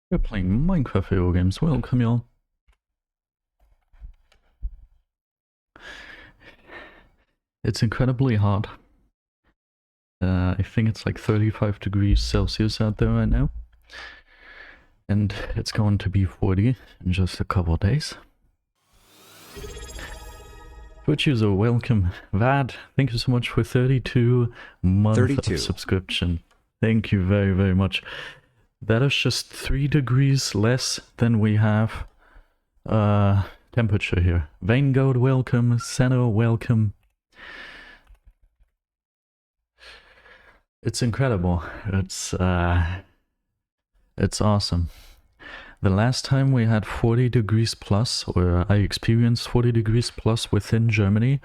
We're playing Minecraft video games. Welcome, y'all. It's incredibly hot. I think it's like 35 degrees Celsius out there right now. And it's going to be 40 in just a couple of days. Twitch user, welcome. Vad, thank you so much for 32 months of subscription. Thank you very, very much. That is just 3 degrees less than we have temperature here. Vaingode, welcome. Senna, welcome. It's incredible. It's awesome. The last time we had 40 degrees plus, or I experienced 40 degrees plus within Germany,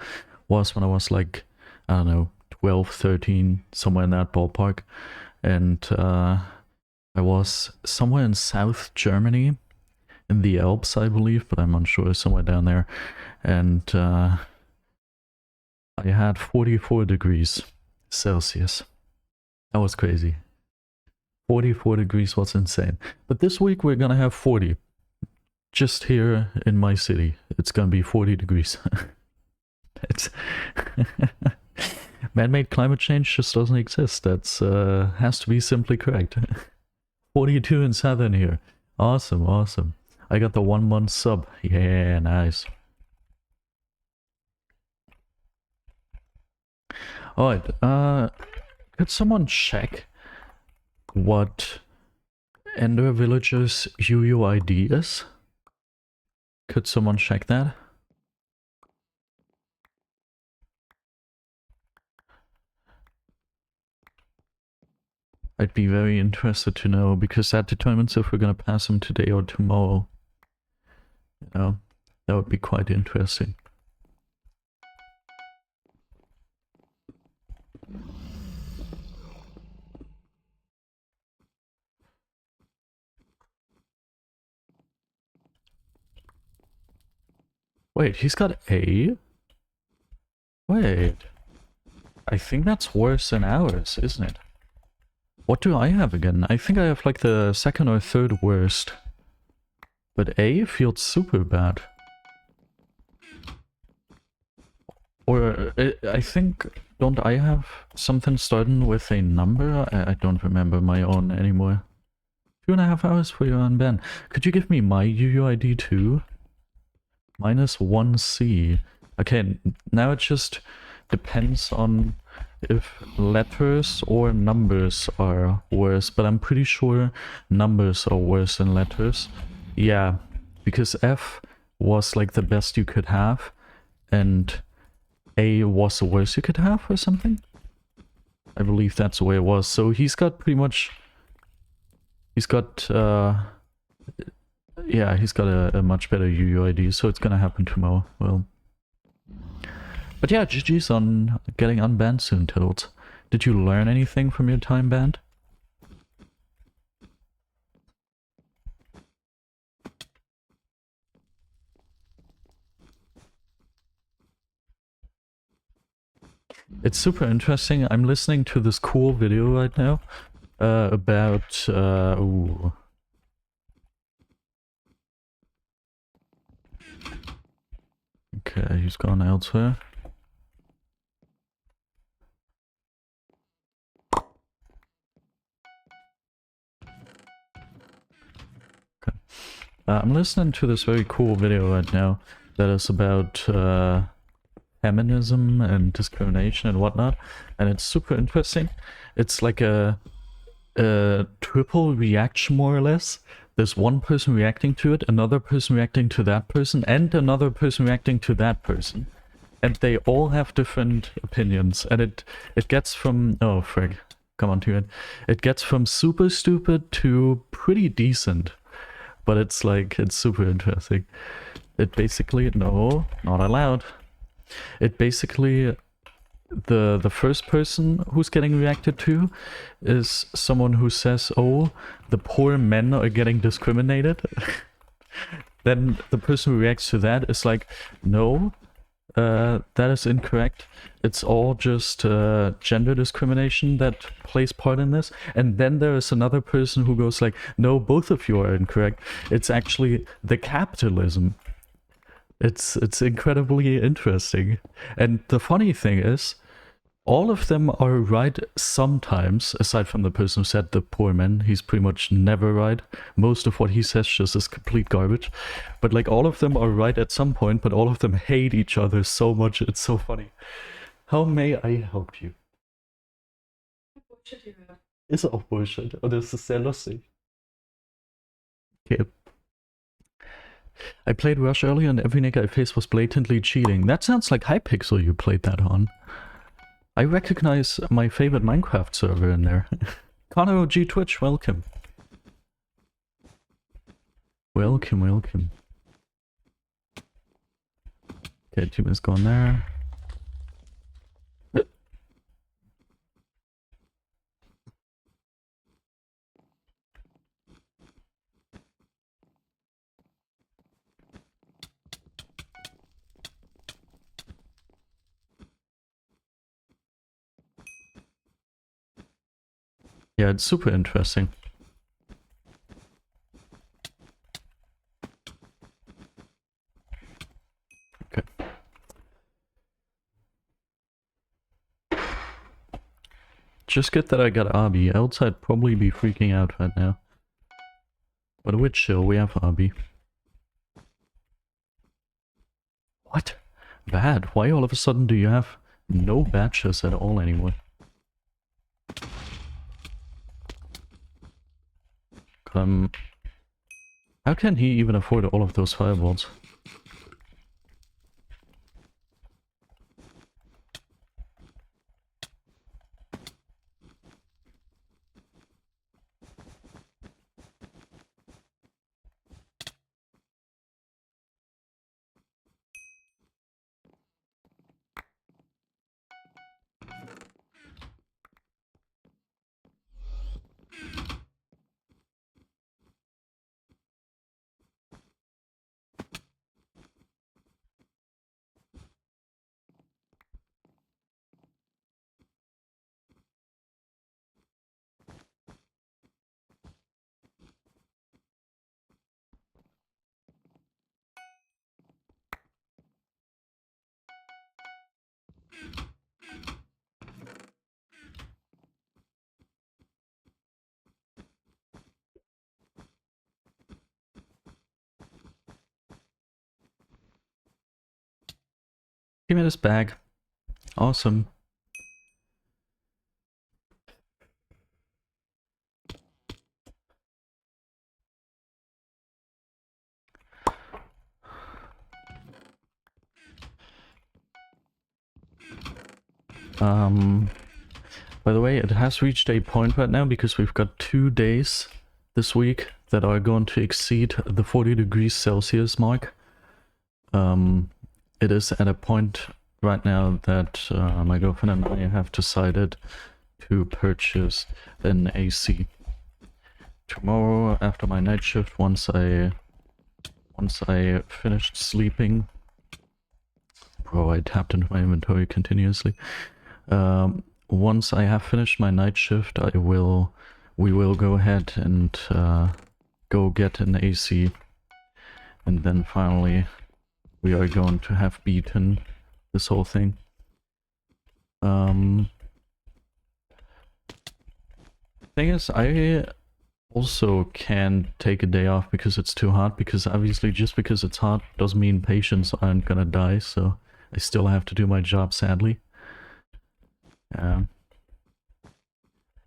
was when I was like, I don't know, 12, 13, somewhere in that ballpark. And I was somewhere in South Germany, in the Alps, I believe, but I'm unsure, somewhere down there. And I had 44 degrees Celsius. That was crazy. 44 degrees was insane. But this week we're gonna have 40. Just here in my city. It's gonna be 40 degrees. It's man-made climate change just doesn't exist. That's has to be simply correct. 42 in southern here. Awesome, awesome. I got the 1 month sub. Yeah, nice. Alright, could someone check what Ender Villager's UUID is? Could someone check that? I'd be very interested to know, because that determines if we're gonna pass him today or tomorrow. You know, that would be quite interesting. Wait, he's got A? Wait. I think that's worse than ours, isn't it? What do I have again? I think I have like the second or third worst. But A feels super bad. Or I think, don't I have something starting with a number? I don't remember my own anymore. 2.5 hours for your unban. Could you give me my UUID too? -1C. Okay, now it just depends on if letters or numbers are worse, but I'm pretty sure numbers are worse than letters. Yeah, because F was like the best you could have, and A was the worst you could have or something. I believe that's the way it was. So he's got pretty much... He's got... yeah, he's got a much better UUID, so it's gonna happen tomorrow. Well... But yeah, GG's on getting unbanned soon, Toads. Did you learn anything from your time banned? It's super interesting. I'm listening to this cool video right now about... ooh. Okay, he's gone elsewhere. Okay. I'm listening to this very cool video right now that is about feminism and discrimination and whatnot, and it's super interesting. It's like a triple reaction, more or less. There's one person reacting to it, another person reacting to that person, and another person reacting to that person. And they all have different opinions, and it gets from... oh, frig. Come on to it. It gets from super stupid to pretty decent. But it's like, it's super interesting. It basically... no, not allowed. It basically... the first person who's getting reacted to is someone who says, oh, the poor men are getting discriminated. Then the person who reacts to that is like, no, That is incorrect. It's all just gender discrimination that plays part in this. And then there is another person who goes like, no, both of you are incorrect. It's actually the capitalism. It's incredibly interesting. And the funny thing is, all of them are right sometimes, aside from the person who said the poor man. He's pretty much never right. Most of what he says just is complete garbage. But like all of them are right at some point, but all of them hate each other so much. It's so funny. How may I help you? Ist auch Bullshit. Und es ist sehr lustig. Okay. I played Rush earlier and every nigga I faced was blatantly cheating. That sounds like Hypixel you played that on. I recognize my favorite Minecraft server in there. Connor OG Twitch, welcome. Welcome, welcome. Okay, 2 minutes going there. Yeah, it's super interesting. Okay. Just good that I got Abby, else I'd probably be freaking out right now. But we're chill, we have Abby. What? Bad? Why all of a sudden do you have no batches at all anymore? How can he even afford all of those fireballs? Give me this bag. Awesome. By the way, it has reached a point right now because we've got 2 days this week that are going to exceed the 40 degrees Celsius mark. It is at a point right now that my girlfriend and I have decided to purchase an AC. Tomorrow after my night shift, once I finished sleeping, bro, I tapped into my inventory continuously. Once I have finished my night shift, we will go ahead and go get an AC, and then finally we are going to have beaten this whole thing. Thing is, I also can't take a day off because it's too hot, because obviously just because it's hot doesn't mean patients aren't gonna die, so I still have to do my job, sadly.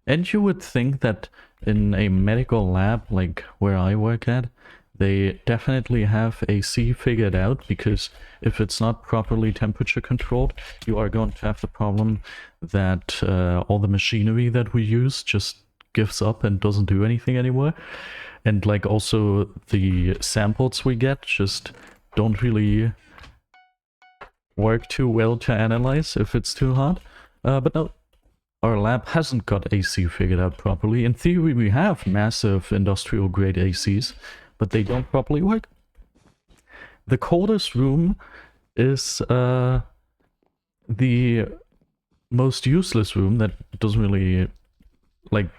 And you would think that in a medical lab like where I work at, they definitely have AC figured out, because if it's not properly temperature controlled, you are going to have the problem that all the machinery that we use just gives up and doesn't do anything anymore. And like also the samples we get just don't really work too well to analyze if it's too hot. But no, our lab hasn't got AC figured out properly. In theory, we have massive industrial grade ACs, but they don't properly work. The coldest room is the most useless room that doesn't really like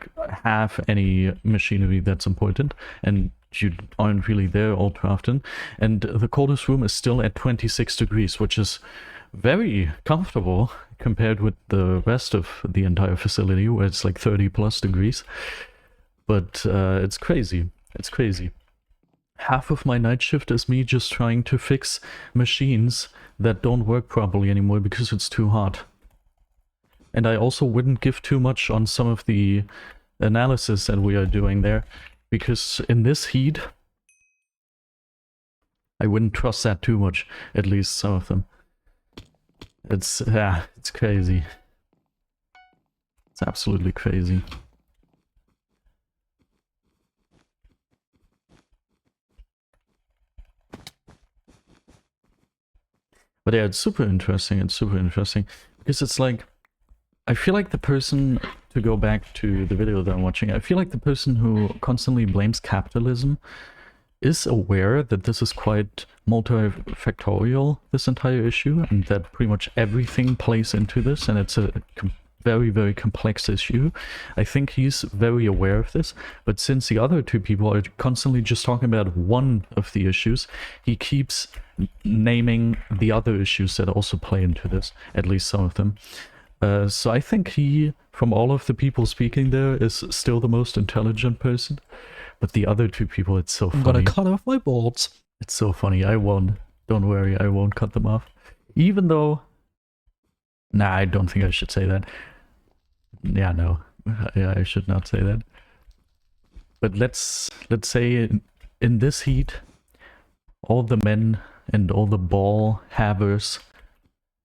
have any machinery that's important, and you aren't really there all too often. And the coldest room is still at 26 degrees, which is very comfortable compared with the rest of the entire facility where it's like 30 plus degrees. But it's crazy. It's crazy. Half of my night shift is me just trying to fix machines that don't work properly anymore because it's too hot. And I also wouldn't give too much on some of the analysis that we are doing there, because in this heat, I wouldn't trust that too much, at least some of them. It's crazy. It's absolutely crazy. But yeah, it's super interesting. It's super interesting because it's like, I feel like the person, to go back to the video that I'm watching, I feel like the person who constantly blames capitalism is aware that this is quite multifactorial, this entire issue, and that pretty much everything plays into this, and it's a very, very complex issue. I think he's very aware of this, but since the other two people are constantly just talking about one of the issues, he keeps naming the other issues that also play into this, at least some of them. So I think he, from all of the people speaking there, is still the most intelligent person. But the other two people, it's so funny. I'm gonna cut off my balls. It's so funny. I won't. Don't worry, I won't cut them off. Even though... Nah, I don't think I should say that. Yeah, no. Yeah, I should not say that. But let's say in this heat, all the men and all the ball havers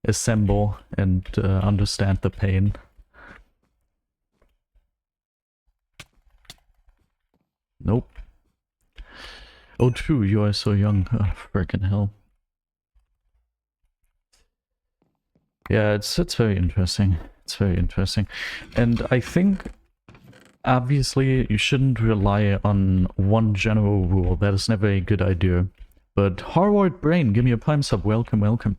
assemble and understand the pain. Nope. Oh, true, you are so young. Oh, frickin' hell. Yeah, it's very interesting. It's very interesting. And I think, obviously, you shouldn't rely on one general rule. That is never a good idea. But Harvard Brain, give me a prime sub. Welcome, welcome.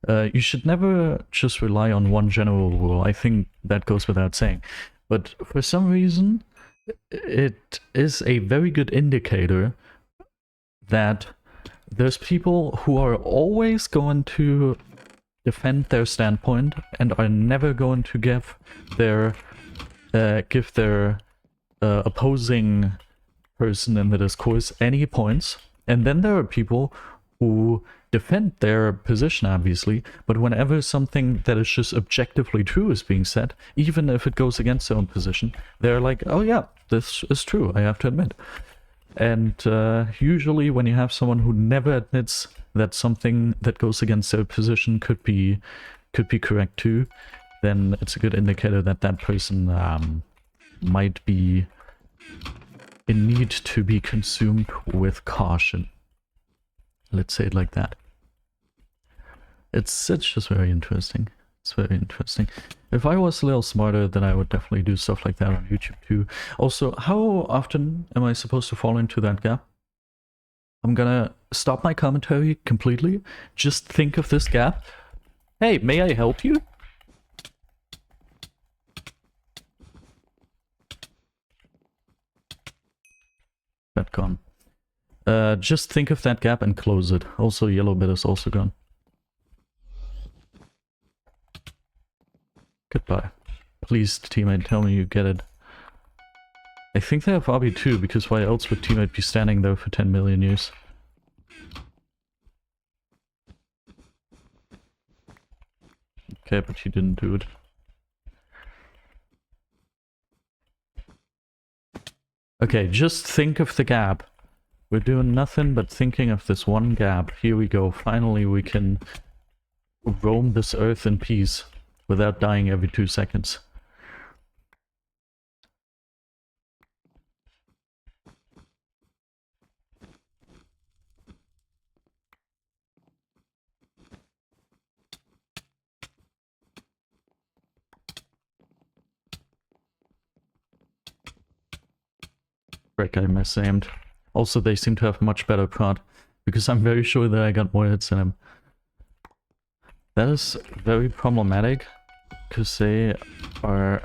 You should never just rely on one general rule. I think that goes without saying. But for some reason, it is a very good indicator that there's people who are always going to defend their standpoint and are never going to give their opposing person in the discourse any points. And then there are people who defend their position, obviously, but whenever something that is just objectively true is being said, even if it goes against their own position, they're like, oh yeah, this is true, I have to admit. And usually when you have someone who never admits that something that goes against their position could be correct too, then it's a good indicator that that person might be in need to be consumed with caution. Let's say it like that. It's just very interesting. It's very interesting. If I was a little smarter, then I would definitely do stuff like that on YouTube too. Also, how often am I supposed to fall into that gap? I'm gonna stop my commentary completely. Just think of this gap. Hey, may I help you? That gone. Just think of that gap and close it. Also, yellow bit is also gone. Goodbye. Please, teammate, tell me you get it. I think they have RB2, because why else would teammate be standing there for 10 million years? Okay, but he didn't do it. Okay, just think of the gap. We're doing nothing but thinking of this one gap. Here we go. Finally, we can roam this earth in peace without dying every 2 seconds. Frick, I misaimed. Also, they seem to have much better prod, because I'm very sure that I got more hits than him. That is very problematic, because they are...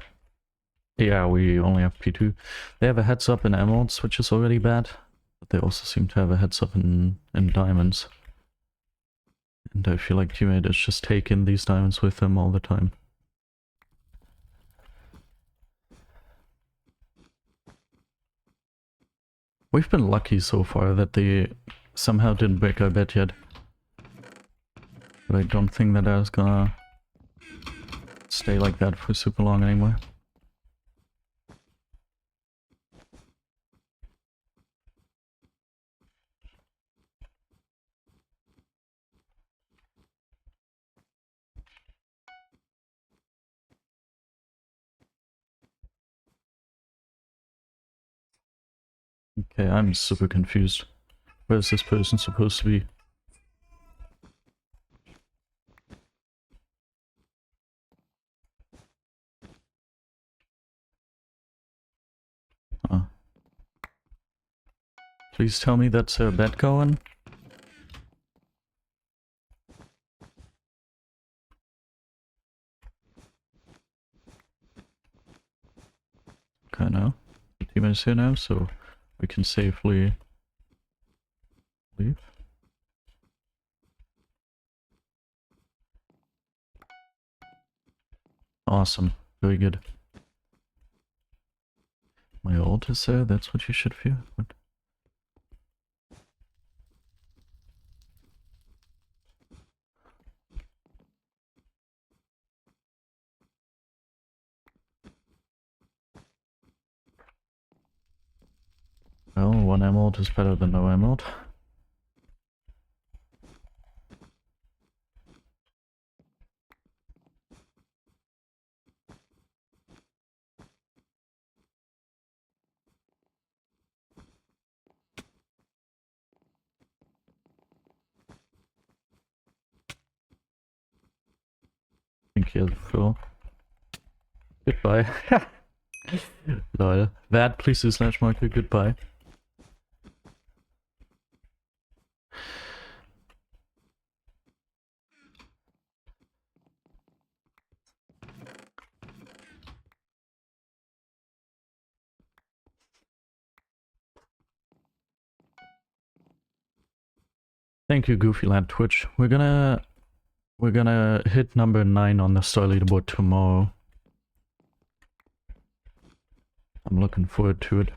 Yeah, we only have P2. They have a heads up in emeralds, which is already bad, but they also seem to have a heads up in diamonds. And I feel like Gamemode is just taking these diamonds with them all the time. We've been lucky so far that they somehow didn't break our bed yet. But I don't think that is gonna stay like that for super long anymore. Okay, I'm super confused. Where is this person supposed to be? Oh. Please tell me that's her bed going. Okay, now. The team is here now, so we can safely leave. Awesome. Very good. My ult is there, that's what you should fear? What? Well, one emerald is better than no emerald. Thank you, Phil. Goodbye. Lol. That, please do slash marker, goodbye. Thank you, Goofy Lad Twitch. We're gonna hit number 9 on the star leaderboard tomorrow. I'm looking forward to it.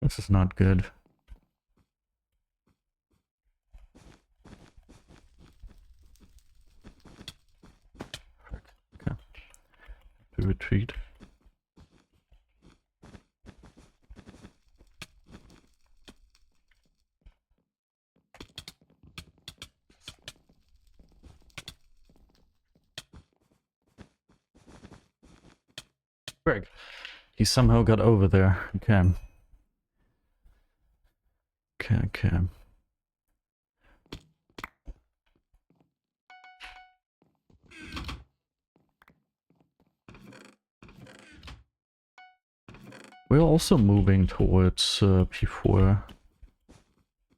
This is not good. Okay. To retreat. Greg. He somehow got over there. Okay. Okay. We're also moving towards P4.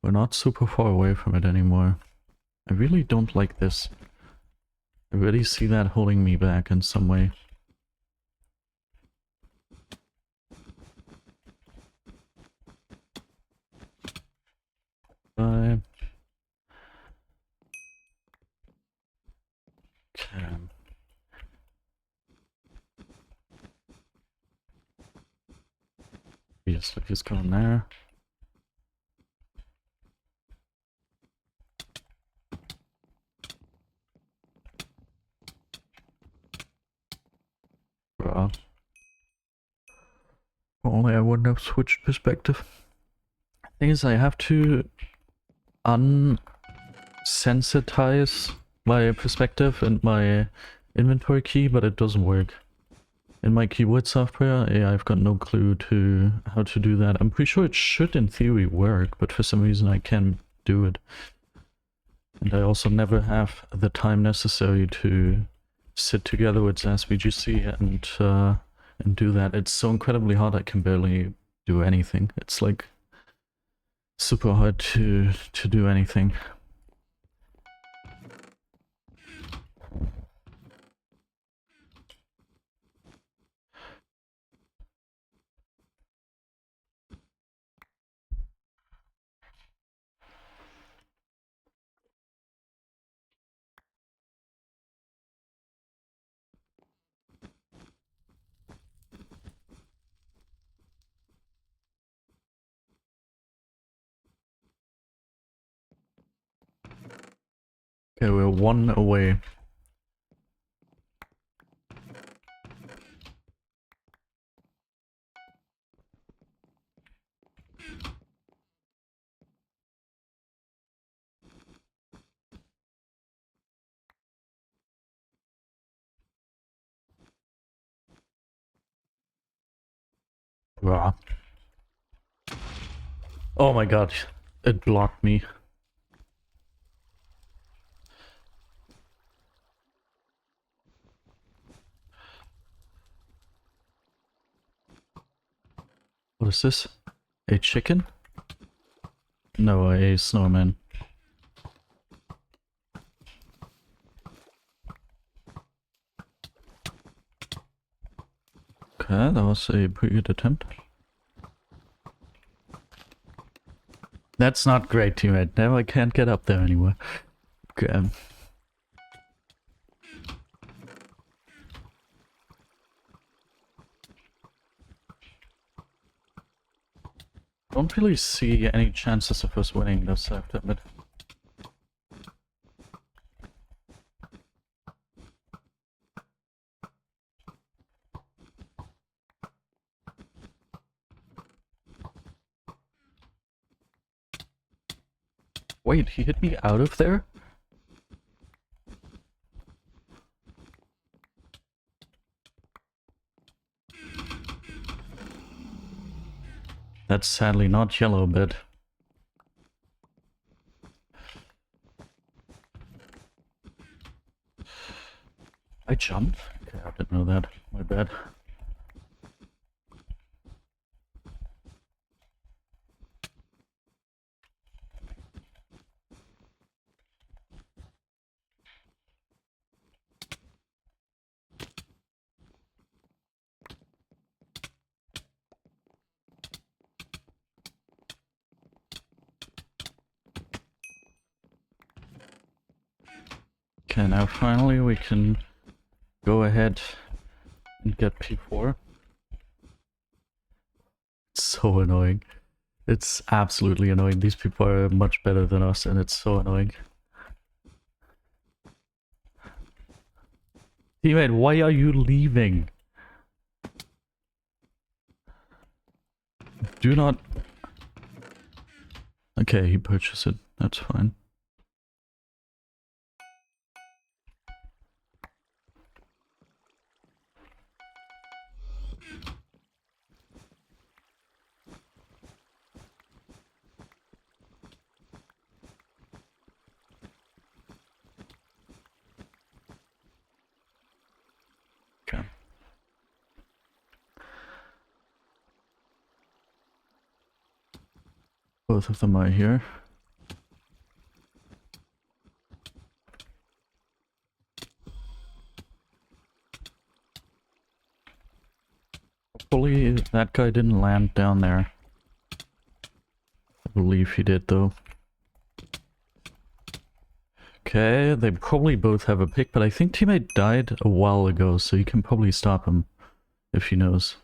We're not super far away from it anymore. I really don't like this. I really see that holding me back in some way. Okay. Yes, let's just go in there. Bruh. Only I wouldn't have switched perspective. Thing is, I have to unsensitize my perspective and my inventory key, but it doesn't work. In my keyword software, yeah, I've got no clue to how to do that. I'm pretty sure it should in theory work, but for some reason I can't do it. And I also never have the time necessary to sit together with SVGC and do that. It's so incredibly hard I can barely do anything. It's like super hard to do anything. Okay, we're one away. Rah. Oh my god, it blocked me. What is this? A chicken? No, a snowman. Okay, that was a pretty good attempt. That's not great, teammate. Now I can't get up there anymore. Okay. Don't really see any chances of us winning this, I have to admit. Wait, he hit me out of there? That's sadly not yellow, but... I jumped? Okay, I didn't know that. My bad. Okay, now finally we can go ahead and get P4. It's so annoying. It's absolutely annoying. These people are much better than us, and it's so annoying. Teammate, why are you leaving? Do not... Okay, he purchased it. That's fine. Okay. Both of them are here. Hopefully that guy didn't land down there. I believe he did though. Okay, they probably both have a pick, but I think teammate died a while ago, so you can probably stop him if he knows.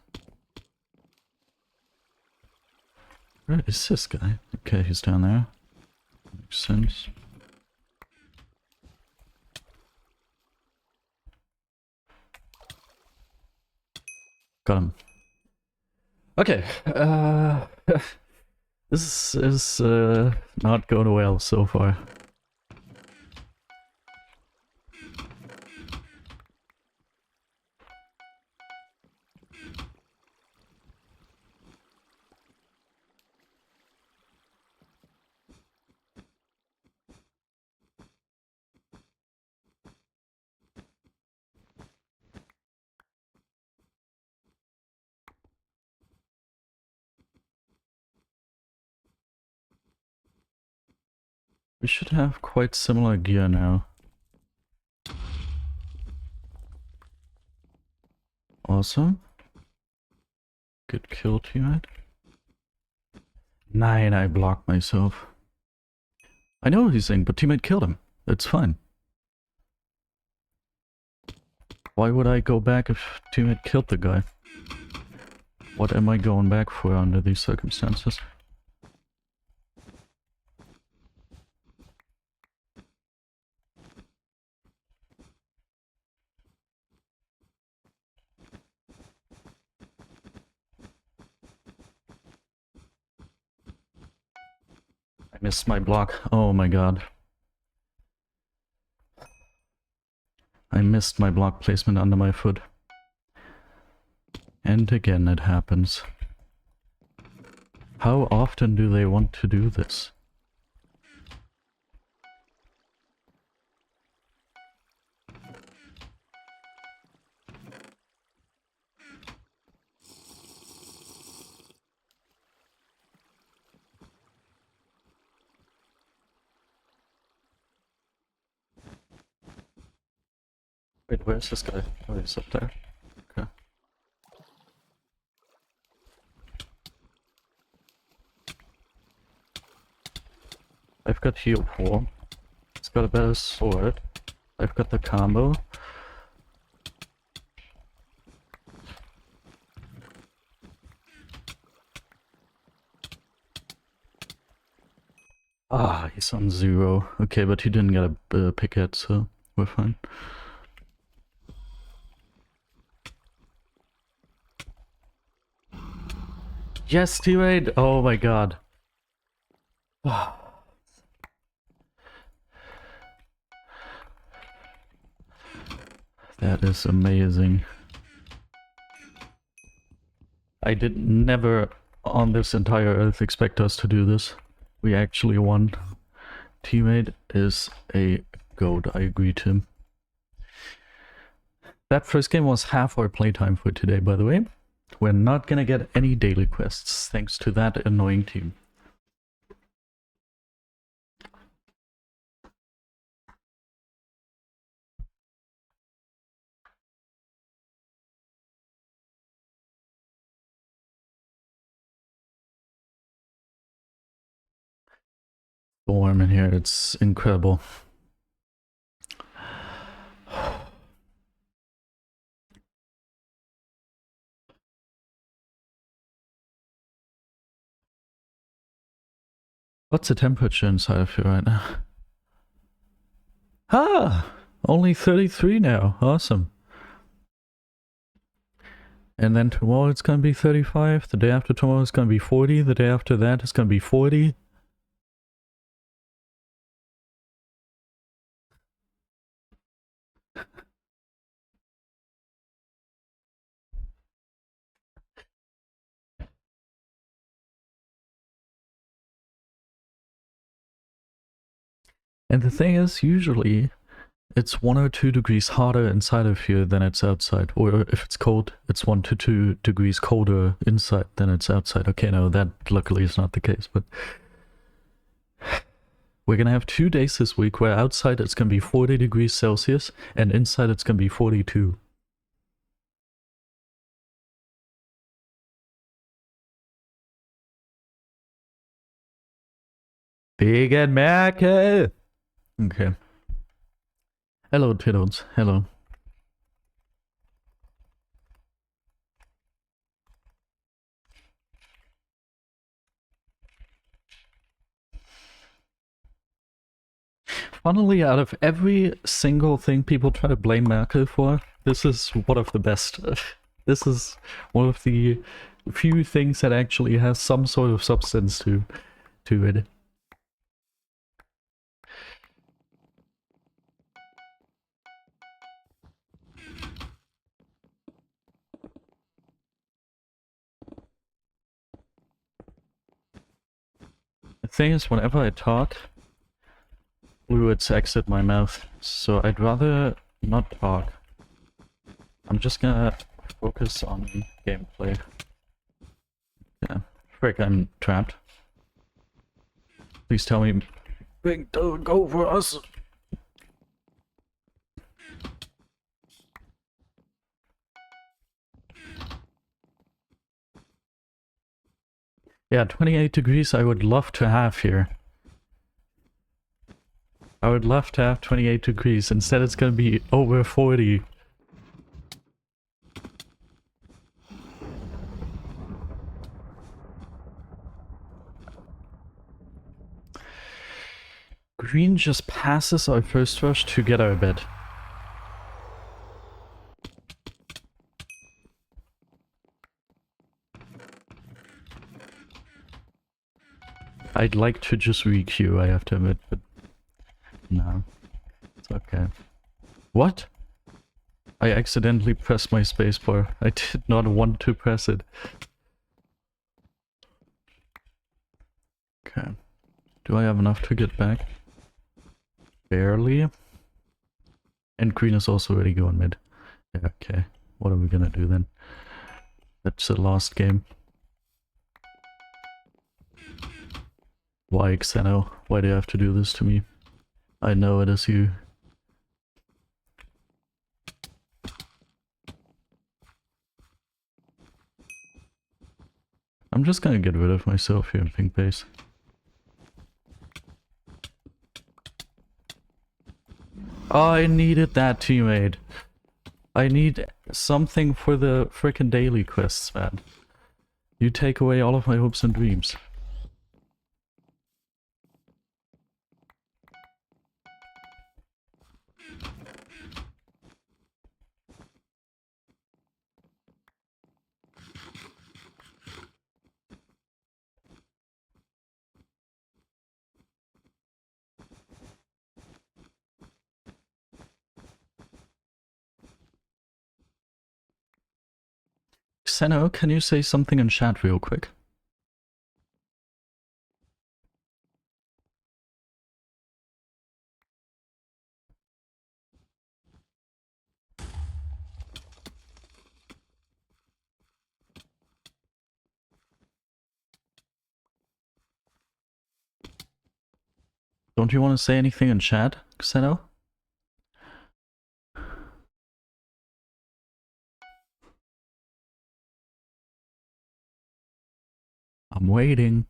Where is this guy? Okay, he's down there. Makes sense. Got him. Okay, this is not going well so far. We should have quite similar gear now. Awesome. Good kill, teammate. 9, I blocked myself. I know what he's saying, but teammate killed him. It's fine. Why would I go back if teammate killed the guy? What am I going back for under these circumstances? I missed my block. Oh my god. I missed my block placement under my foot. And again it happens. How often do they want to do this? Wait, where's this guy? Oh, he's up there. Okay. I've got heal 4. It's got a better sword. I've got the combo. Ah, he's on 0. Okay, but he didn't get a pick yet, so we're fine. Yes, teammate! Oh my god. That is amazing. I did never on this entire Earth expect us to do this. We actually won. Teammate is a goat, I agree to him. That first game was half our playtime for today, by the way. We're not gonna get any daily quests, thanks to that annoying team. Warm in here, it's incredible. What's the temperature inside of you right now? Ah! Only 33 now. Awesome. And then tomorrow it's gonna be 35. The day after tomorrow it's gonna be 40. The day after that it's gonna be 40. And the thing is, usually it's 1 or 2 degrees hotter inside of here than it's outside. Or if it's cold, it's 1 to 2 degrees colder inside than it's outside. Okay, no, that luckily is not the case, but we're gonna have 2 days this week where outside it's gonna be 40 degrees Celsius and inside it's gonna be 42. Big and Macke! Okay. Hello, Tiddles. Hello. Funnily, out of every single thing people try to blame Merkel for, this is one of the best. This is one of the few things that actually has some sort of substance to it. The thing is, whenever I talk, fluids exit my mouth, so I'd rather not talk. I'm just gonna focus on gameplay. Yeah. Frick, I'm trapped. Please tell me Pink, don't go for us. Yeah, 28 degrees I would love to have here. I would love to have 28 degrees. Instead it's gonna be over 40. Green just passes our first rush to get our bed. I'd like to just re-queue, I have to admit, but no, it's okay. What? I accidentally pressed my spacebar. I did not want to press it. Okay. Do I have enough to get back? Barely. And green is also ready going mid. Yeah, okay. What are we gonna do then? That's the last game. Why, Xeno? Why do you have to do this to me? I know it is you. I'm just gonna get rid of myself here in pink base. Oh, I needed that teammate. I need something for the frickin' daily quests, man. You take away all of my hopes and dreams. Xeno, can you say something in chat real quick? Don't you want to say anything in chat, Xeno? I'm waiting.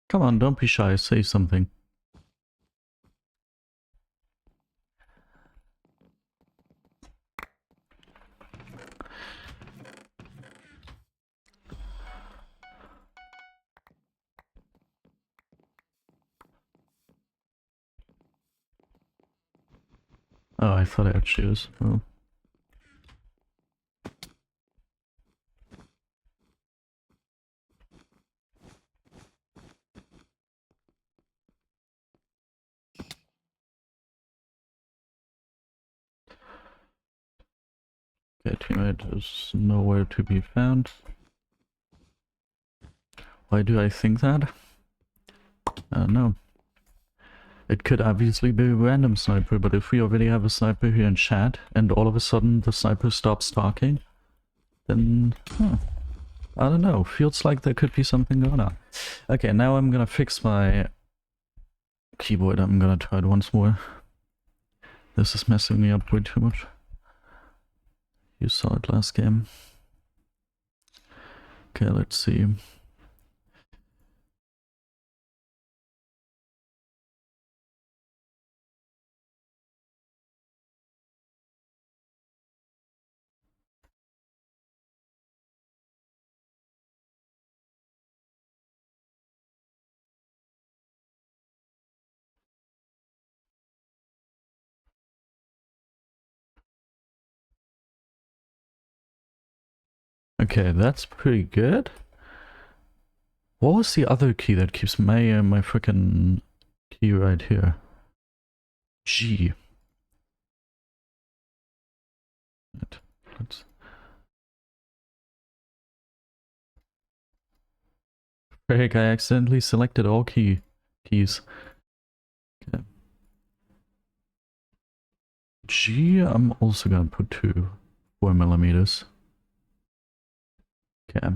Come on, don't be shy, say something. Oh, I thought I had shoes. Oh. Okay, teammate is nowhere to be found. Why do I think that? I don't know. It could obviously be a random sniper, but if we already have a sniper here in chat, and all of a sudden the sniper stops talking, then, I don't know, feels like there could be something going on. Okay, now I'm gonna fix my keyboard. I'm gonna try it once more. This is messing me up way too much. You saw it last game. Okay, let's see. Okay, that's pretty good. What was the other key that keeps my freaking key right here? G. Let's. Frick, I accidentally selected all keys. Okay. G, I'm also gonna put 4 millimeters. Okay.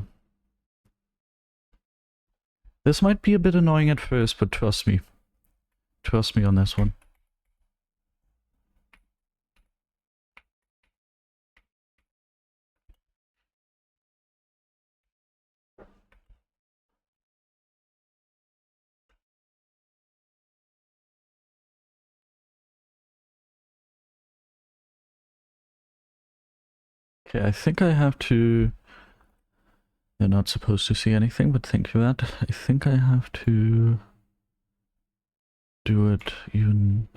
This might be a bit annoying at first, but trust me. Trust me on this one. Okay, I think I have to... You're not supposed to see anything, but thank you for that. I think I have to do it even...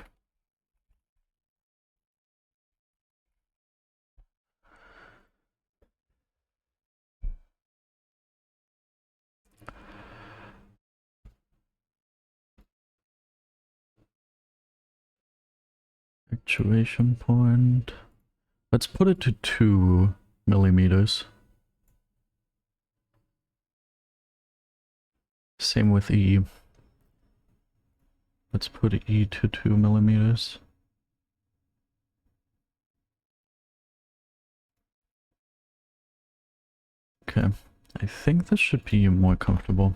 Actuation point... Let's put it to 2 millimeters. Same with E. Let's put E to 2 millimeters. Okay, I think this should be more comfortable.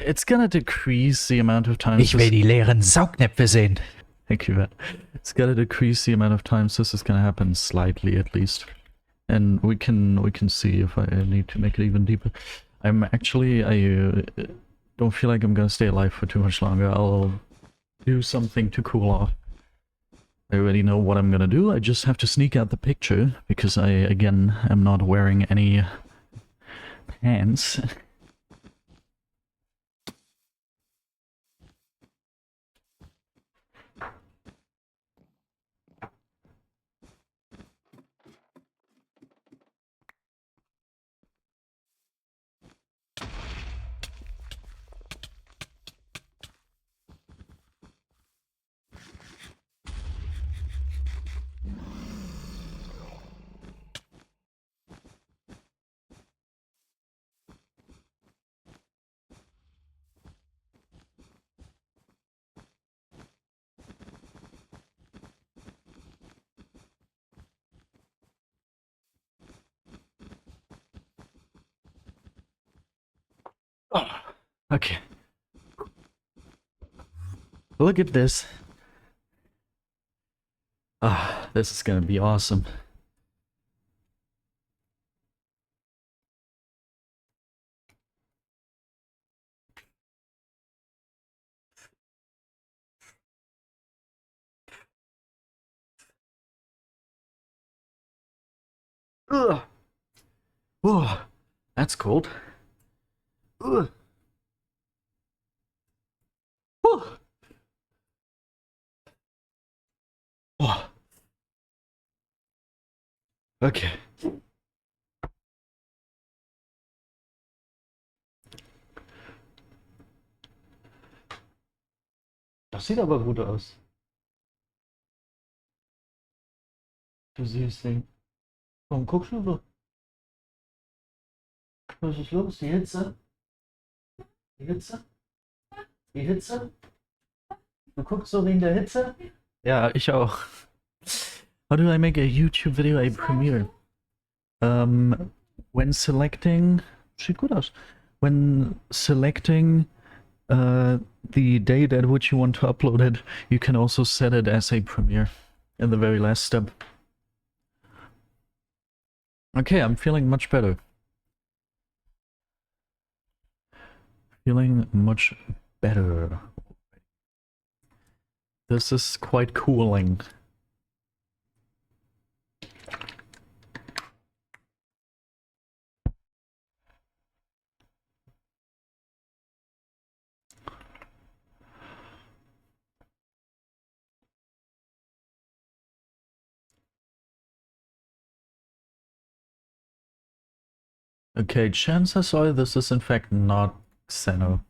It's gonna decrease the amount of times... Ich will die leeren Saugnäpfe sehen. Thank you, Matt. It's gonna decrease the amount of times this is gonna happen slightly, at least. And we can see if I need to make it even deeper. I'm actually... I don't feel like I'm gonna stay alive for too much longer. I'll do something to cool off. I already know what I'm gonna do. I just have to sneak out the picture, because I, again, am not wearing any pants. Oh, okay. Look at this. Ah, this is gonna be awesome. Ugh. Oh, that's cold. Ugh. Oh. Oh. Okay. Das sieht aber gut aus. Du Süßling. Warum guckst du so? Was ist los? Die Hitze? Die Hitze? Die Hitze? Du guckst so wegen der Hitze? Ja, ich auch. How do I make a YouTube video a premiere? When selecting... Sieht gut aus. When selecting the date at which you want to upload it, you can also set it as a premiere in the very last step. Okay, I'm feeling much better. Feeling much better. This is quite cooling. Okay, chances are this is in fact not Xeno.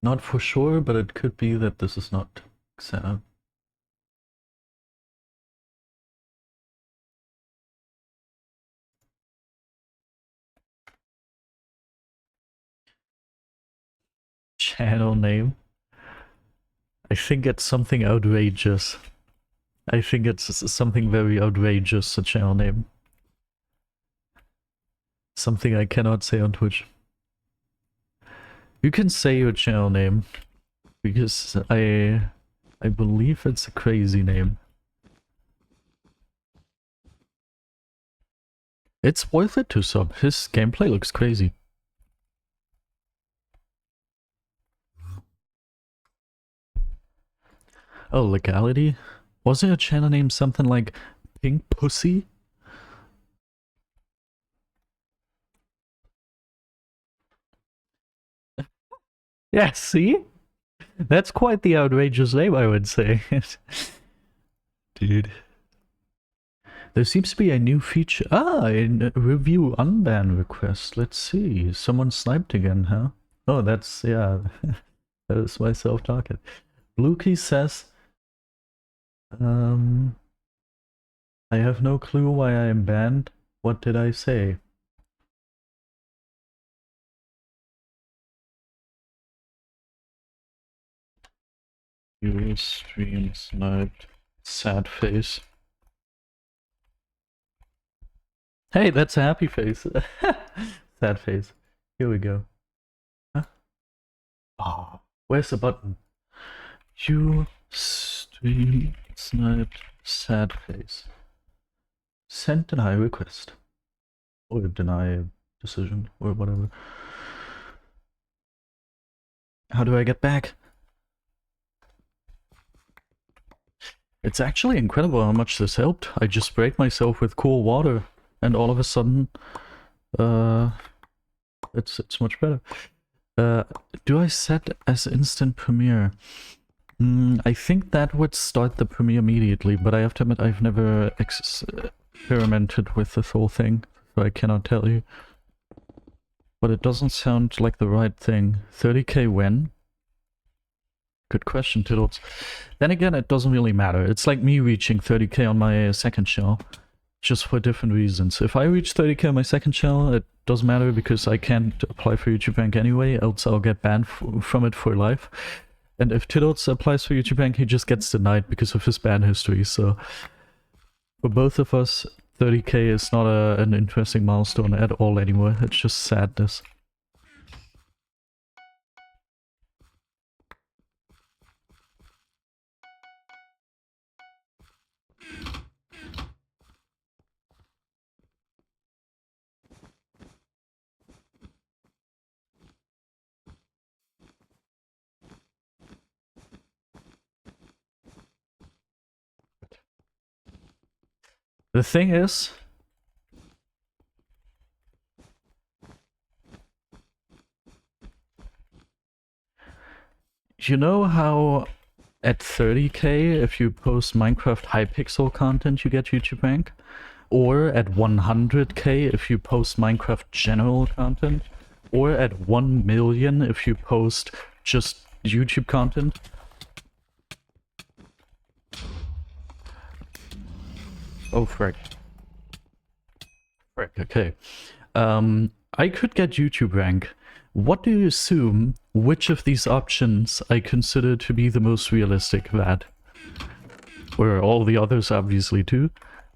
Not for sure, but it could be that this is not Xeno. Channel name? I think it's something outrageous. I think it's something very outrageous, a channel name. Something I cannot say on Twitch. You can say your channel name, because I believe it's a crazy name. It's worth it to sub. His gameplay looks crazy. Oh, legality? Wasn't your channel name something like Pink Pussy? Yeah, see? That's quite the outrageous name, I would say. Dude. There seems to be a new feature. Ah, a review unban request. Let's see. Someone sniped again, huh? Oh, that's, yeah. That was myself talking. Blukey says, I have no clue why I am banned. What did I say? You stream sniped. Sad face. Hey, that's a happy face. Sad face. Here we go. Huh? Oh, where's the button? You stream sniped sad face. Send deny request. Or deny decision, or whatever. How do I get back? It's actually incredible how much this helped. I just sprayed myself with cool water, and all of a sudden, it's much better. Do I set as instant premiere? I think that would start the premiere immediately, but I have to admit I've never experimented with this whole thing, so I cannot tell you. But it doesn't sound like the right thing. 30k when? Good question, Tiddles. Then again, it doesn't really matter. It's like me reaching 30k on my second channel, just for different reasons. If I reach 30k on my second channel, it doesn't matter because I can't apply for YouTube Bank anyway, else I'll get banned from it for life. And if Tiddles applies for YouTube Bank, he just gets denied because of his ban history, so... For both of us, 30k is not an interesting milestone at all anymore, it's just sadness. The thing is... You know how at 30k, if you post Minecraft Hypixel content, you get YouTube Bank? Or at 100k, if you post Minecraft general content? Or at 1 million, if you post just YouTube content? Oh, frick. Frick, okay. I could get YouTube rank. What do you assume which of these options I consider to be the most realistic, that? Or all the others obviously too.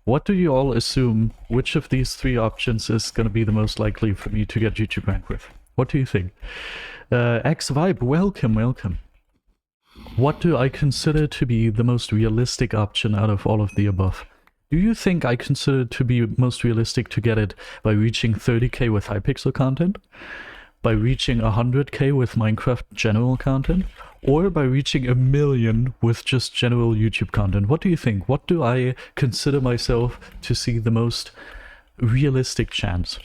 What do you all assume which of these three options is gonna be the most likely for me to get YouTube rank with? What do you think? X-Vibe, welcome, welcome. What do I consider to be the most realistic option out of all of the above? Do you think I consider it to be most realistic to get it by reaching 30k with Hypixel content? By reaching 100k with Minecraft general content? Or by reaching 1 million with just general YouTube content? What do you think? What do I consider myself to see the most realistic chance?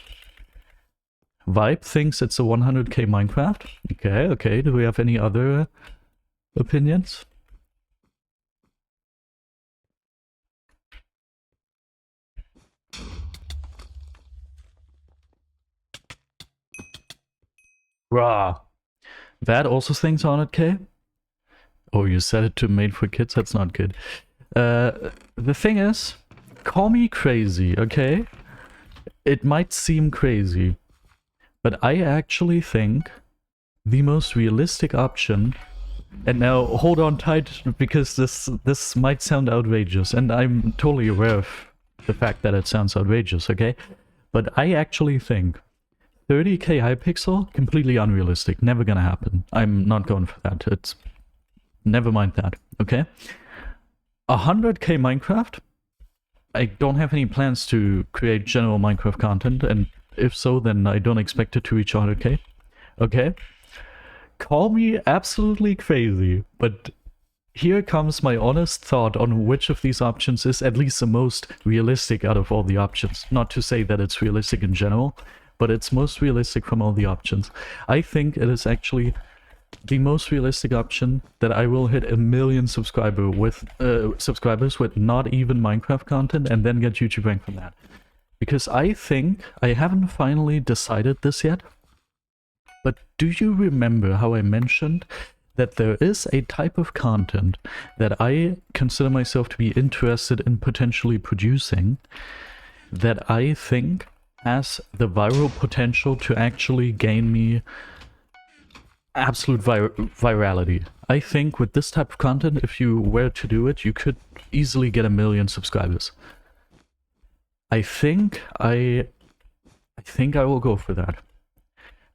Vibe thinks it's a 100k Minecraft. Okay, okay. Do we have any other opinions? Rah. That also thinks 100k. Oh, you set it to made for kids? That's not good. The thing is, call me crazy, okay? It might seem crazy, but I actually think the most realistic option, and now hold on tight because this might sound outrageous, and I'm totally aware of the fact that it sounds outrageous, okay? But I actually think 30k Hypixel, completely unrealistic, never gonna happen. I'm not going for that. It's never mind that, okay? 100k Minecraft, I don't have any plans to create general Minecraft content, and if so, then I don't expect it to reach 100k, okay? Call me absolutely crazy, but here comes my honest thought on which of these options is at least the most realistic out of all the options. Not to say that it's realistic in general, but it's most realistic from all the options. I think it is actually the most realistic option that I will hit 1 million subscribers with not even Minecraft content and then get YouTube rank from that. Because I think, I haven't finally decided this yet, but do you remember how I mentioned that there is a type of content that I consider myself to be interested in potentially producing that I think has the viral potential to actually gain me absolute virality. I think with this type of content, if you were to do it, you could easily get 1 million subscribers. I think I will go for that.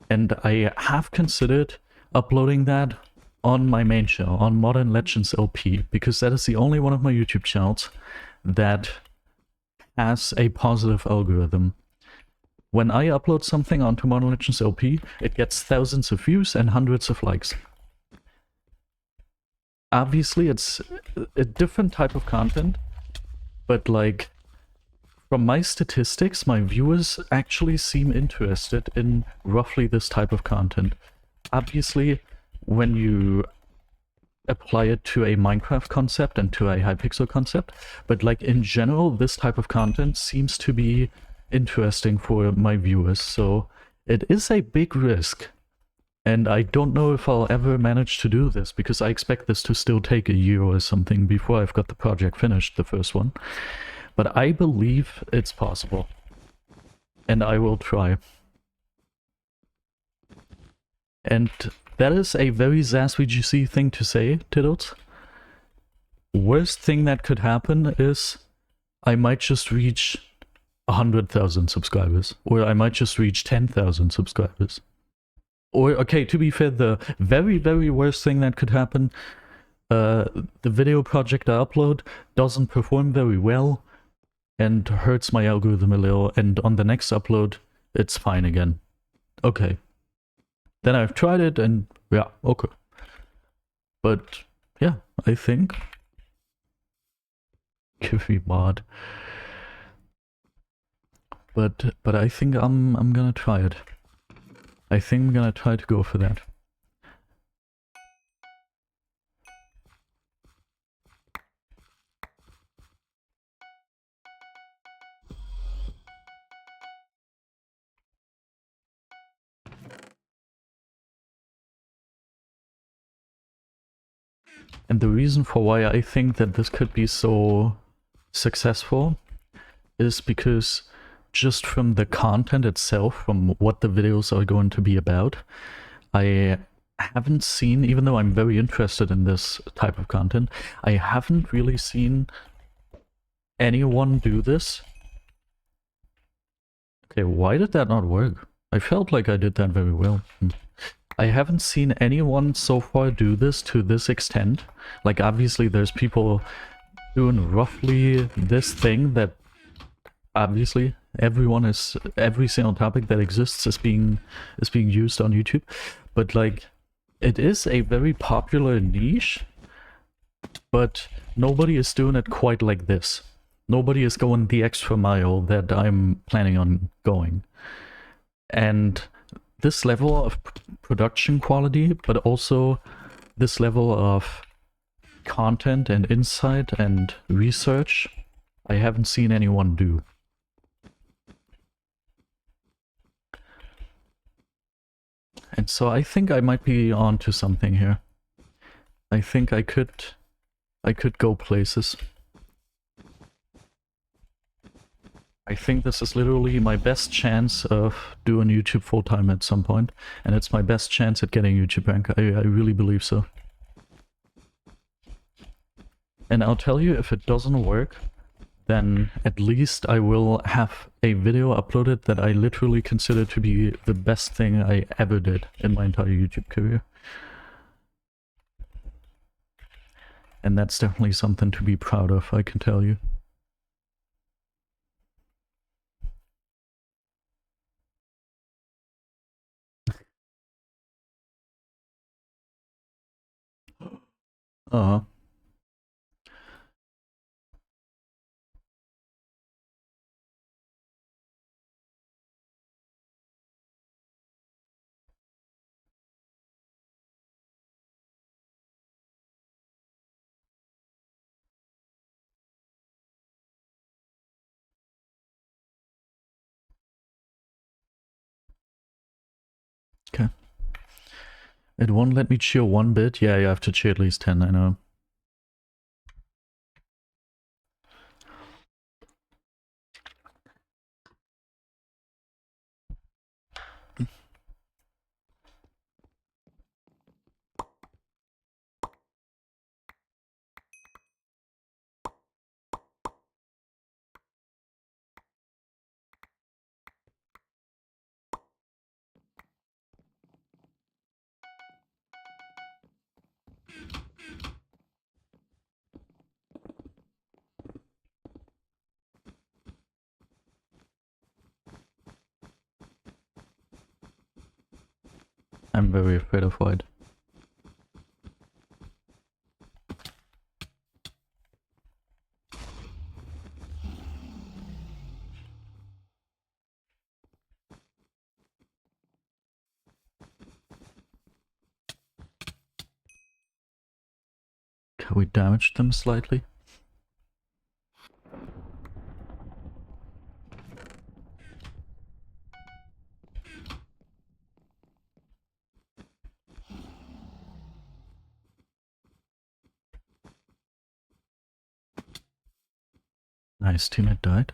And I have considered uploading that on my main channel, on Modern Legends LP, because that is the only one of my YouTube channels that has a positive algorithm. When I upload something onto Modern Legends LP, it gets thousands of views and hundreds of likes. Obviously, it's a different type of content, but like, from my statistics, my viewers actually seem interested in roughly this type of content. Obviously, when you apply it to a Minecraft concept and to a Hypixel concept, but like in general, this type of content seems to be interesting for my viewers, so it is a big risk. And I don't know if I'll ever manage to do this, because I expect this to still take a year or something before I've got the project finished, the first one. But I believe it's possible. And I will try. And that is a very ZazVGC thing to say, Tiddles. Worst thing that could happen is I might just reach 100,000 subscribers. Or I might just reach 10,000 subscribers. Or, okay, to be fair, the very, very worst thing that could happen, the video project I upload doesn't perform very well and hurts my algorithm a little, and on the next upload, it's fine again. Okay. Then I've tried it, and yeah, okay. But, yeah, I think... Give me mod. But I think I'm gonna try it. I think I'm gonna try to go for that. And the reason for why I think that this could be so successful is because just from the content itself, from what the videos are going to be about, I haven't seen, even though I'm very interested in this type of content, I haven't really seen anyone do this. Okay, why did that not work? I felt like I did that very well. I haven't seen anyone so far do this to this extent. Like, obviously there's people doing roughly this thing that obviously every single topic that exists is being used on YouTube. But like, it is a very popular niche, but nobody is doing it quite like this. Nobody is going the extra mile that I'm planning on going. And this level of production quality, but also this level of content and insight and research, I haven't seen anyone do. And so I think I might be on to something here. I think I could go places. I think this is literally my best chance of doing YouTube full-time at some point, and it's my best chance at getting YouTube rank. I really believe so. And I'll tell you, if it doesn't work, then at least I will have a video uploaded that I literally consider to be the best thing I ever did in my entire YouTube career. And that's definitely something to be proud of, I can tell you. Uh-huh. Okay. It won't let me cheer one bit? Yeah, you have to cheer at least 10, I know. I'm very afraid of white. Can we damage them slightly? Nice, teammate died.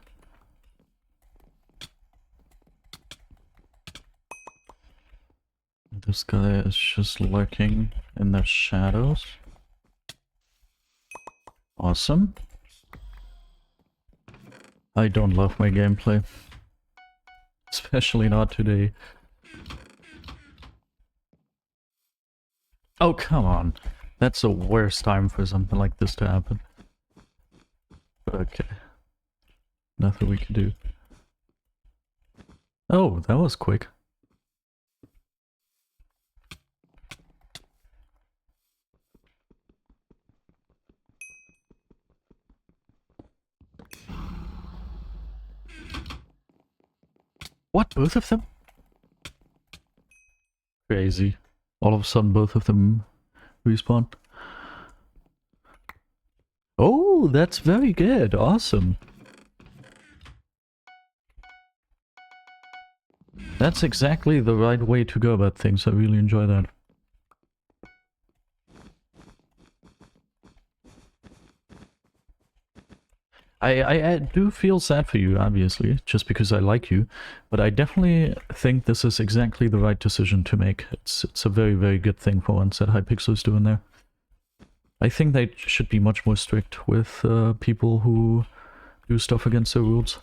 This guy is just lurking in the shadows. Awesome. I don't love my gameplay. Especially not today. Oh, come on. That's the worst time for something like this to happen. Okay. Nothing we can do. Oh, that was quick. What? Both of them? Crazy. All of a sudden both of them respawn. Oh, that's very good. Awesome. That's exactly the right way to go about things. I really enjoy that. I do feel sad for you, obviously, just because I like you, but I definitely think this is exactly the right decision to make. It's a very, very good thing for once that Hypixel is doing there. I think they should be much more strict with people who do stuff against the rules.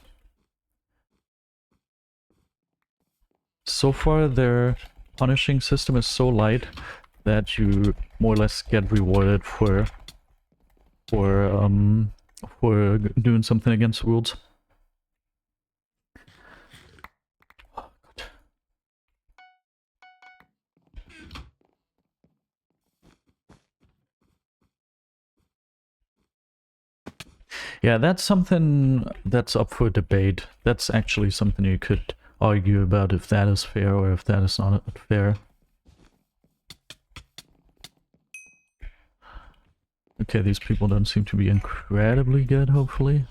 So far, their punishing system is so light that you more or less get rewarded for doing something against the rules. Oh, God. Yeah, that's something that's up for debate. That's actually something you could argue about, if that is fair or if that is not fair. Okay, these people don't seem to be incredibly good, hopefully.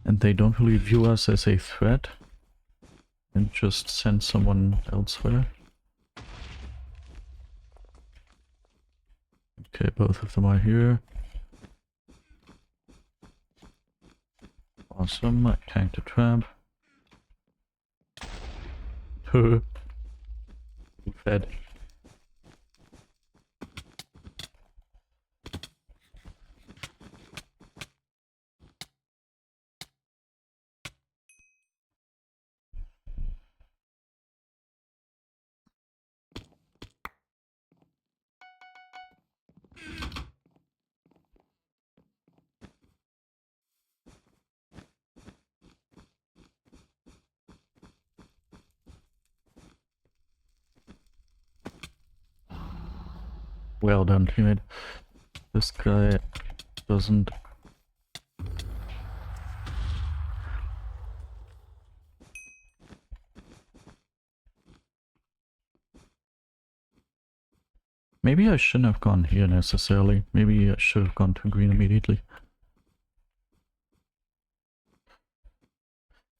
And they don't really view us as a threat. And just send someone elsewhere. Okay, both of them are here. Awesome, I tanked a trap. Fed. Well done, teammate. This guy doesn't... Maybe I shouldn't have gone here necessarily. Maybe I should have gone to green immediately.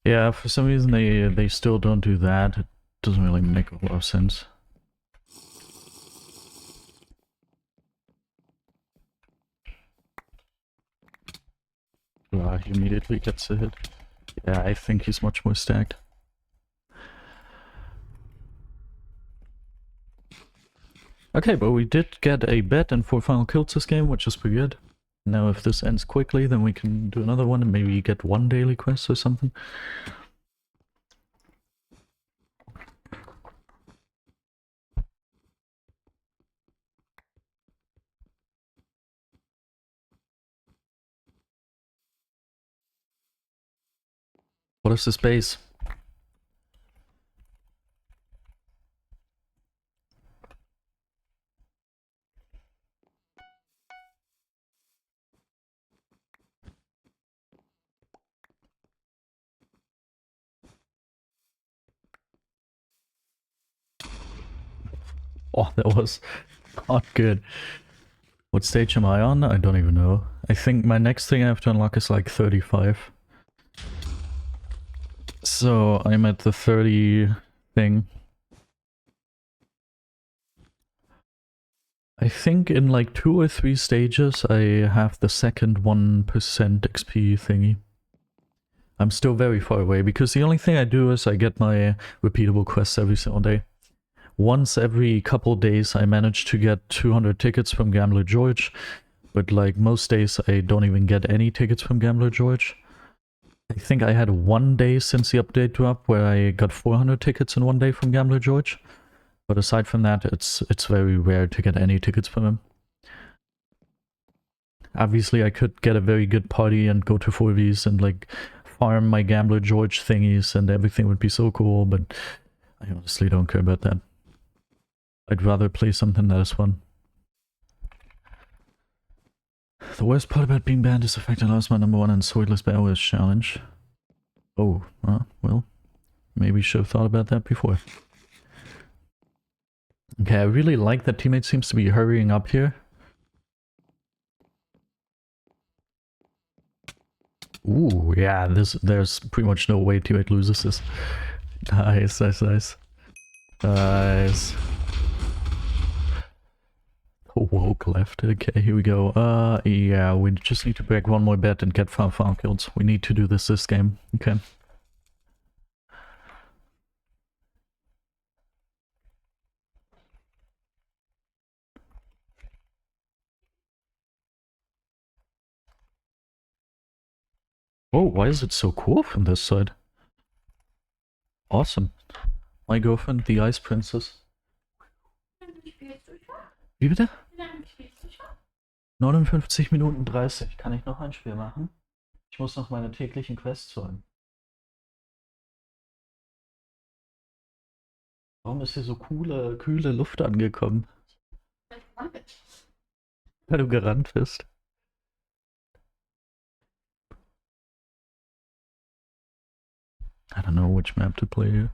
Yeah, for some reason they still don't do that. It doesn't really make a lot of sense. He immediately gets a hit. Yeah, I think he's much more stacked. Okay, but we did get a bet and 4 final kills this game, which is pretty good. Now if this ends quickly, then we can do another one and maybe get 1 daily quest or something. What is this base? Oh, that was not good. What stage am I on? I don't even know. I think my next thing I have to unlock is like 35. So I'm at the 30 thing. I think in like 2 or 3 stages I have the second 1% XP thingy. I'm still very far away because the only thing I do is I get my repeatable quests every single day. Once every couple days I manage to get 200 tickets from Gambler George, but like most days I don't even get any tickets from Gambler George. I think I had 1 day since the update dropped where I got 400 tickets in 1 day from Gambler George. But aside from that, it's very rare to get any tickets from him. Obviously I could get a very good party and go to 4Vs and like farm my Gambler George thingies and everything would be so cool, but I honestly don't care about that. I'd rather play something that is fun. The worst part about being banned is the fact I lost my #1 in Swordless BedWars challenge. Oh, well, maybe should have thought about that before. Okay, I really like that teammate seems to be hurrying up here. Ooh, yeah, there's pretty much no way teammate loses this. Nice, nice, nice. Nice. Woke left. Okay, here we go. Yeah, we just need to break 1 more bet and get 5 foul kills. We need to do this game. Okay. Oh, why is it so cool from this side? Awesome. My girlfriend, the Ice Princess. Wie bitte? 59 Minuten 30. Kann ich noch ein Spiel machen? Ich muss noch meine täglichen Quests holen. Warum ist hier so kühle Luft angekommen? Weil du gerannt bist. I don't know which map to play here.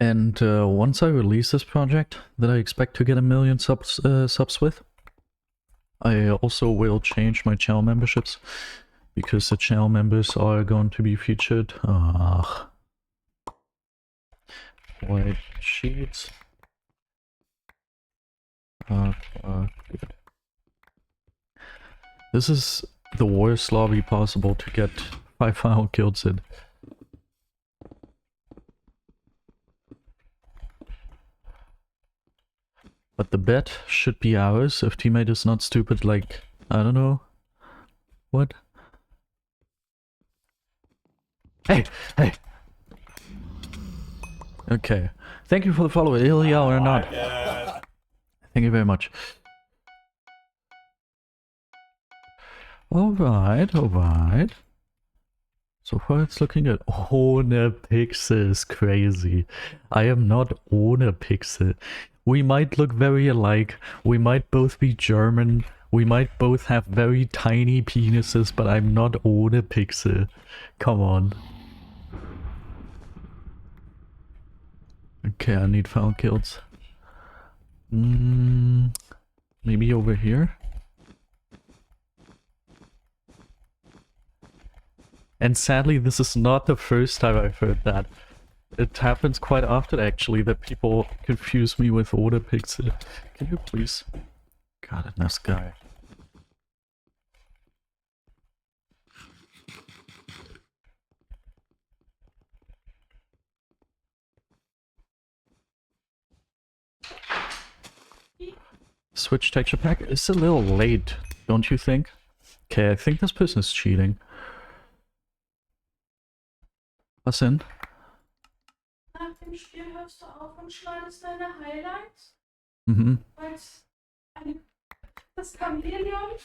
And once I release this project that I expect to get 1 million subs with, I also will change my channel memberships, because the channel members are going to be featured. White sheets. Good. This is the worst lobby possible to get 5 final kills in. But the bet should be ours if teammate is not stupid like, I don't know. What? Hey! Hey! Okay. Thank you for the follow, Ilya or not. Thank you very much. Alright, alright. So far it's looking good. Ohne Pixel is crazy. I am not ohne Pixel. We might look very alike. We might both be German. We might both have very tiny penises, but I'm not ohne Pixel. Come on. Okay, I need foul kills. Maybe over here? And sadly, this is not the first time I've heard that. It happens quite often, actually, that people confuse me with ohne Pixel. Can you please? God, in this guy. Switch texture pack is a little late, don't you think? Okay, I think this person is cheating. Was denn? Nach dem Spiel hörst du auf und schneidest deine Highlights? Das Chamäleon?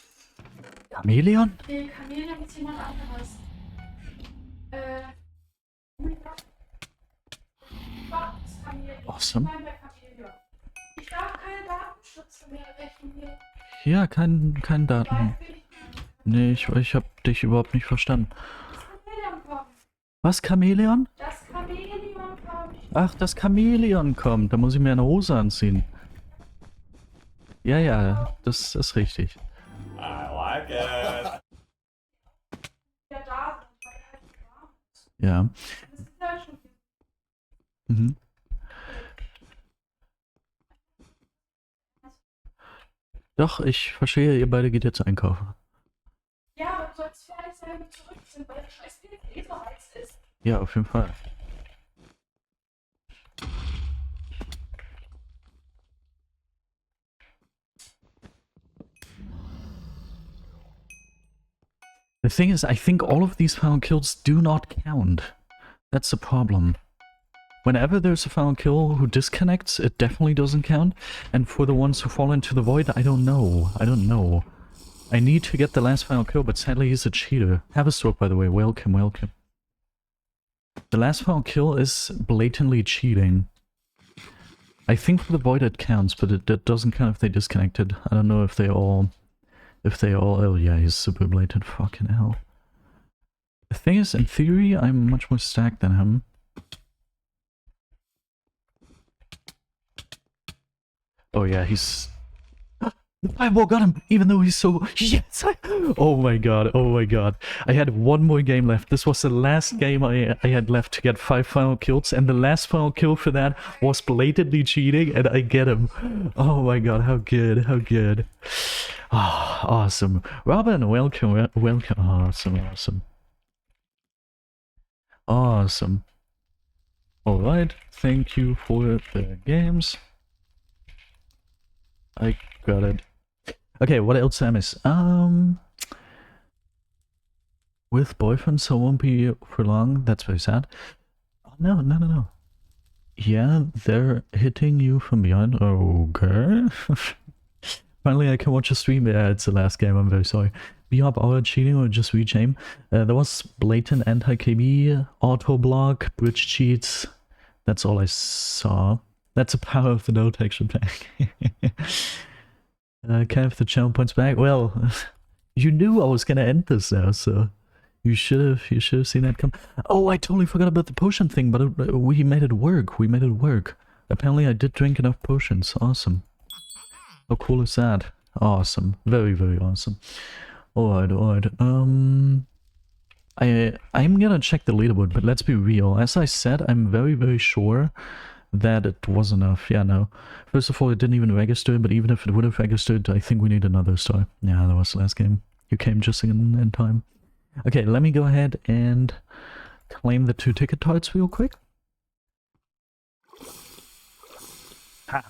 Chamäleon? Nee, Chamäleon ist jemand anderes. Das Chamäleon. Awesome. Ich darf keine Datenschützer mehr rechnen hier. Ja, kein Daten. Nee, ich hab dich überhaupt nicht verstanden. Was, Chamäleon? Das Chamäleon kommt. Ach, das Chamäleon kommt. Da muss ich mir eine Hose anziehen. Ja, ja, das ist richtig. I like it. Ja, da sind, weil halt so warm ist. Ja. Das ist ja schon. Mhm. Doch, ich verstehe, ihr beide geht jetzt einkaufen. Ja, aber du sollst fertig sein, wenn wir zurück sind, weil der scheiß Bild eh so heiß ist. Ja, auf jeden Fall. The thing is, I think all of these foul kills do not count. That's the problem. Whenever there's a foul kill who disconnects, it definitely doesn't count. And for the ones who fall into the void, I don't know. I don't know. I need to get the last final kill, but sadly he's a cheater. Have a stroke, by the way. Welcome, welcome. The last final kill is blatantly cheating. I think for the void it counts, but it doesn't count if they disconnected. I don't know if they all... Oh yeah, he's super blatant. Fucking hell. The thing is, in theory, I'm much more stacked than him. Oh yeah, he's... The fireball got him, even though he's so... Yes! Oh my god, oh my god. I had one more game left. This was the last game I had left to get 5 final kills, and the last final kill for that was blatantly cheating, and I get him. Oh my god, how good, how good. Oh, awesome. Robin, welcome, welcome. Awesome, awesome. Awesome. Alright, thank you for the games. I got it. Okay, what else, Samus? With boyfriend, so won't be for long. That's very sad. Oh, no. Yeah, they're hitting you from behind. Okay. Finally, I can watch a stream. Yeah, it's the last game. I'm very sorry. Be up our cheating or just reach aim. There was blatant anti-KB, auto block, bridge cheats. That's all I saw. That's the power of the no texture pack. Can I have the channel points back? Well, you knew I was gonna end this now, so You should have seen that come. Oh, I totally forgot about the potion thing, but we made it work. We made it work. Apparently I did drink enough potions. Awesome. How cool is that? Awesome. Very, very awesome. Alright, alright. I'm gonna check the leaderboard, but let's be real. As I said, I'm very, very sure that it was enough. Yeah, no. First of all, it didn't even register, but even if it would have registered, I think we need another star. Yeah, that was the last game. You came just in time. Okay, let me go ahead and claim the 2 ticket types real quick. Ha!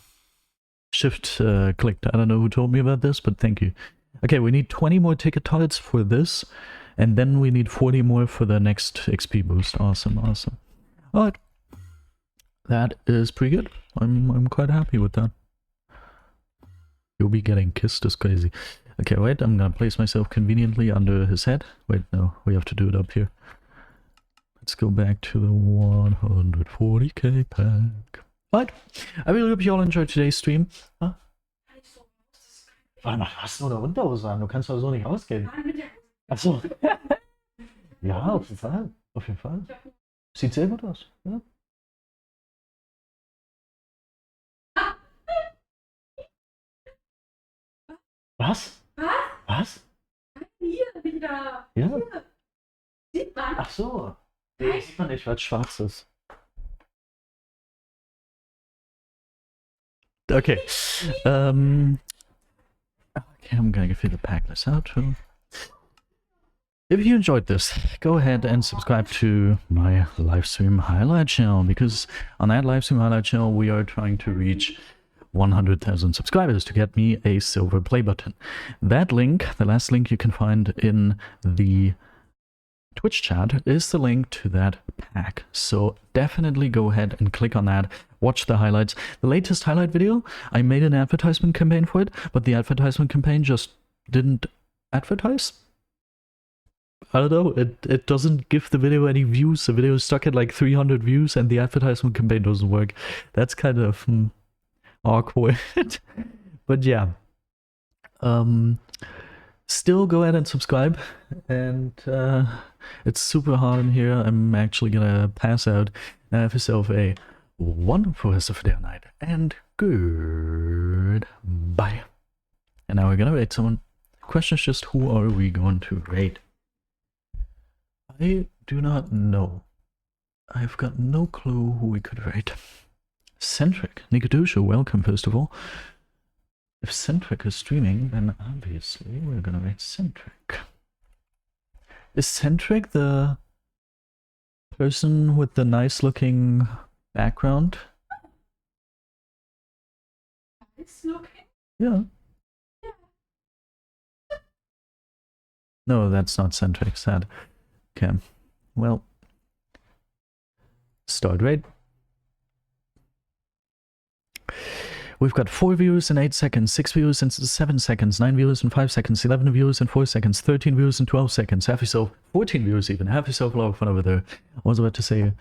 Shift clicked. I don't know who told me about this, but thank you. Okay, we need 20 more ticket types for this, and then we need 40 more for the next XP boost. Awesome, awesome. Alright. That is pretty good. I'm quite happy with that. You'll be getting kissed as crazy. Okay, wait, I'm gonna place myself conveniently under his head. Wait, no, we have to do it up here. Let's go back to the 140k pack. Right, I really hope you all enjoyed today's stream. Huh? Warte mal, hast du nur eine Unterhose an? Du kannst doch so nicht ausgehen. Achso. Ja, auf jeden Fall. Auf jeden Fall. Sieht sehr gut aus. Ja. Was? Was? Hier wieder. Ja. Hier. Sieht man. Ach so. Nee, sieht man nicht, weil es schwarz ist. Okay. Okay, I'm gonna give you the pack list out. If you enjoyed this, go ahead and subscribe to my livestream highlight channel, because on that livestream highlight channel we are trying to reach 100,000 subscribers to get me a silver play button. That link, the last link you can find in the Twitch chat, is the link to that pack. So definitely go ahead and click on that, watch the highlights. The latest highlight video, I made an advertisement campaign for it, but the advertisement campaign just didn't advertise. I don't know, it doesn't give the video any views. The video is stuck at like 300 views and the advertisement campaign doesn't work. That's kind of awkward. But yeah. Still go ahead and subscribe, and it's super hot in here. I'm actually gonna pass out. Now have yourself a wonderful rest of the day or night, and goodbye. And now we're gonna rate someone. The question is just, who are we going to rate? I do not know. I've got no clue who we could rate. Centric. Nikodusha, welcome first of all. If Centric is streaming, then obviously we're gonna rate Centric. Is Centric the person with the nice looking background? Nice looking? Yeah. No, that's not Centric, sad. Okay, well. Start rate. We've got 4 views in 8 seconds, 6 views in 7 seconds, 9 views in 5 seconds, 11 views in 4 seconds, 13 views in 12 seconds. Have yourself 14 views even. Have yourself a lot of fun over there. I was about to say